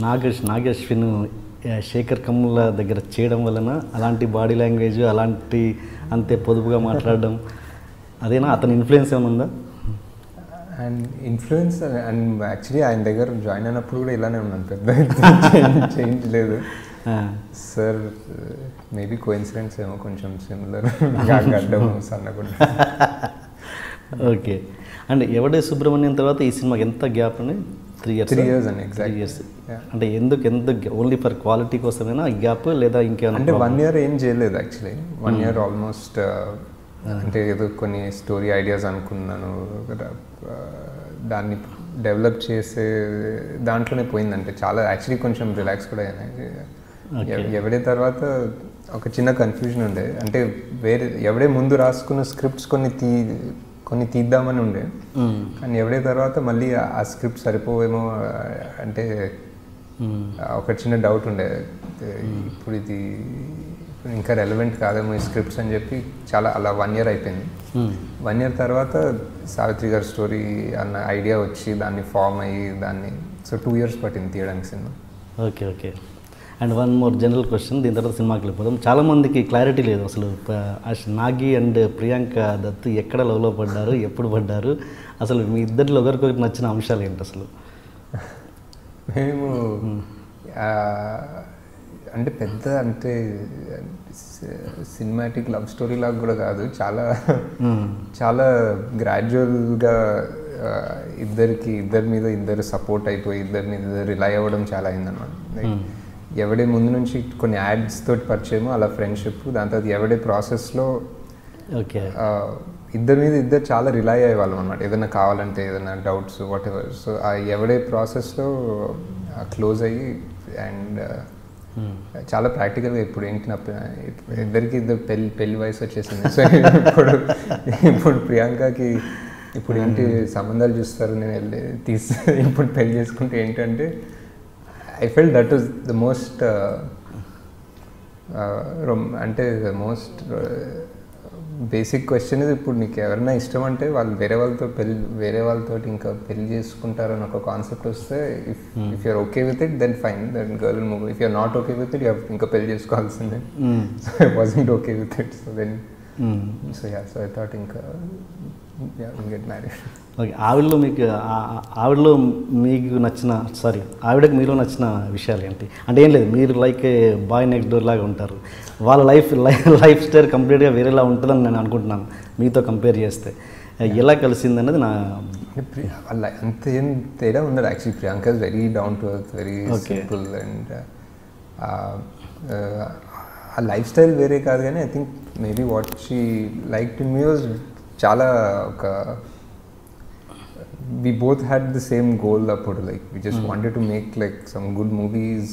నాగశ్విన్ శేఖర్ కమ్ముల దగ్గర చేయడం వలన అలాంటి బాడీ లాంగ్వేజ్ అలాంటి అంతే పొదుపుగా మాట్లాడడం అదేనా అతని ఇన్ఫ్లుయెన్స్ ఏమైనా ఉందా? అండ్ ఇన్ఫ్లుయెన్స్ అండ్ యాక్చువల్లీ ఆయన దగ్గర జాయిన్ అయినప్పుడు కూడా ఇలానే ఉన్నాను, పెద్ద చేంజ్ లేదు సార్. మేబీ కోఇన్సిడెన్స్ ఏమో కొంచెం సిమిలర్, గడ్డము సన్నగుడ్డ. ఓకే. అండ్ ఎవడే సుబ్రహ్మణ్యం తర్వాత ఈ సినిమాకి ఎంత గ్యాప్ అని? 3 years అండి. Exact years. అంటే ఎందుకు ఓన్లీ ఫర్ క్వాలిటీ కోసమేనా ఈ గ్యాప్ లేదా ఇంకేమైనా? అంటే 1 year ఏం చేయలేదు యాక్చువల్లీ. 1 year ఆల్మోస్ట్ అంటే ఏదో కొన్ని స్టోరీ ఐడియాస్ అనుకున్నాను, దాన్ని డెవలప్ చేసే దాంట్లోనే పోయిందంటే చాలా. యాక్చువల్లీ కొంచెం రిలాక్స్ కూడా అయినాయి. ఎవడే తర్వాత ఒక చిన్న కన్ఫ్యూజన్ ఉండే, అంటే ఎవడే ముందు రాసుకున్న స్క్రిప్ట్స్ కొన్ని తీద్దామని ఉండే, కానీ ఎవడే తర్వాత మళ్ళీ ఆ స్క్రిప్ట్ సరిపోవేమో అంటే ఒక చిన్న డౌట్ ఉండే, ఇప్పుడు ఇంకా రెలవెంట్ కాదేమో ఈ స్క్రిప్ట్స్ అని చెప్పి చాలా అలా 1 year అయిపోయింది. 1 year తర్వాత సావిత్రి గారి స్టోరీ అన్న ఐడియా వచ్చి దాన్ని ఫామ్ అయ్యి సో 2 years పట్టింది తీయడానికి cinema. Okay. And one more general question, దీని తర్వాత సినిమాకి వెళ్ళిపోదాం. చాలామందికి క్లారిటీ లేదు అసలు నాగి అండ్ ప్రియాంక దత్ ఎక్కడ లవ్లో పడ్డారు, ఎప్పుడు పడ్డారు, అసలు మీ ఇద్దరిలో ఒకరికొకరికి నచ్చిన అంశాలు ఏంటి అసలు? మేము అంటే పెద్ద అంటే సినిమాటిక్ లవ్ స్టోరీ లాగా కూడా కాదు, చాలా గ్రాడ్యువల్గా ఇద్దరి మీద ఇద్దరు సపోర్ట్ అయిపోయి ఇద్దరి మీద రిలై అవ్వడం చాలా అయిందన్నమాట. ఎవడే ముందు నుంచి కొన్ని యాడ్స్ తోటి పరిచయము, అలా ఫ్రెండ్షిప్, దాని తర్వాత ఎవడే ప్రాసెస్లో ఇద్దరి మీద ఇద్దరు చాలా రిలై అయ్యేవాళ్ళం అనమాట, ఏదైనా కావాలంటే ఏదైనా డౌట్స్ వాట్ ఎవర్. సో ఆ ఎవడే ప్రాసెస్లో క్లోజ్ అయ్యి అండ్ చాలా ప్రాక్టికల్గా ఇప్పుడు ఏంటి ఇద్దరికి పెళ్లి వయసు వచ్చేసింది. సో ఇప్పుడు ప్రియాంకకి ఇప్పుడు ఏంటి సంబంధాలు చూస్తారు, నేను వెళ్ళి ఇప్పుడు పెళ్లి చేసుకుంటే ఏంటంటే I felt that was the most అంటే the most basic question is, ఇప్పుడు నీకు ఎవరైనా ఇష్టం అంటే వాళ్ళు వేరే వాళ్ళతో ఇంకా పెళ్లి చేసుకుంటారని ఒక కాన్సెప్ట్ వస్తే, if you are okay with it then fine, then girl will move. If you are not okay with it ఇంకా పెళ్లి చేసుకోవాల్సిందే. So I wasn't okay with it. So then so I thought ఇంకా గెట్ మ్యారీడ్. ఓకే. ఆవిడలో మీకు నచ్చిన ఆవిడకి మీలో నచ్చిన విషయాలు ఏంటి? అంటే ఏం లేదు, మీరు లైక్ బాయ్ నెక్స్ట్ డోర్ లాగా ఉంటారు, వాళ్ళ లైఫ్ స్టైల్ కంప్లీట్గా వేరేలా ఉంటుందని నేను అనుకుంటున్నాను మీతో కంపేర్ చేస్తే. ఎలా కలిసింది అన్నది నా అంత ఏం తేడా ఉండదు actually. Priyanka is very down to earth, very simple, and ఆ లైఫ్ స్టైల్ వేరే కాదు, కానీ I think maybe what she liked in me was చాలా ఒక we both had the same goal అప్పుడు, like we just wanted to make like some good movies.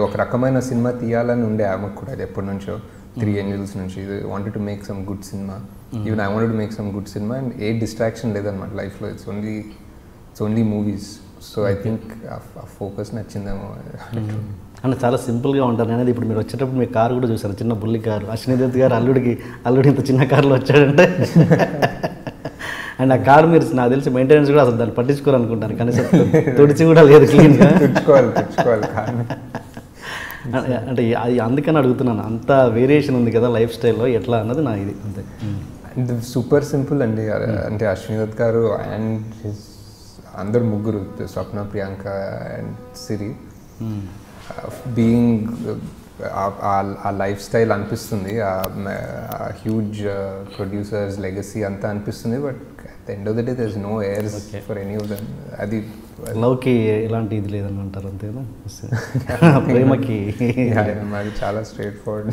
ఒక రకమైన cinema తీయాలని ఉండే ఆమెకు కూడా ఎప్పటి నుంచో, 3 Angels నుంచి. wanted to make some good cinema, even I wanted to make some good cinema, and A distraction లేదన్నమాట లైఫ్లో. it's only movies. so I think ఆ ఫోకస్ నచ్చిందేమో. అంటే చాలా సింపుల్గా ఉంటారు. అనేది ఇప్పుడు మీరు వచ్చేటప్పుడు మీ కారు కూడా చూసారు, చిన్న బుల్లి కారు. అశ్విని దత్ గారు అల్లుడు ఇంత చిన్న కారులో వచ్చాడంటే అండ్ ఆ కారు మీరు నాకు తెలిసి మెయింటెనెన్స్ కూడా అసలు దాన్ని పట్టించుకోరు అనుకుంటాను, కనీసం తుడిచి కూడా లేదు క్లీన్గా. తెచ్చుకోవాలి అంటే అది అందుకని అడుగుతున్నాను, అంత వేరియేషన్ ఉంది కదా లైఫ్ స్టైల్లో, ఎట్లా అన్నది నా ఇది అంతే. సూపర్ సింపుల్ అండి. అంటే అశ్విని దత్ గారు అండ్ అందరు ముగ్గురు, స్వప్న, ప్రియాంక అండ్ సిరి, బీయింగ్ ఆ లైఫ్ స్టైల్ అనిపిస్తుంది, హ్యూజ్ ప్రొడ్యూసర్స్ లెగసీ అంతా అనిపిస్తుంది. But at the end of the day there is no heirs for any of them. అది లవ్కి ఎలాంటి ఇది లేదని అంటారు అంతేనా? ప్రేమకి మాది చాలా స్ట్రైట్ ఫార్వర్డ్,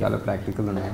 చాలా ప్రాక్టికల్ ఉన్నాయి.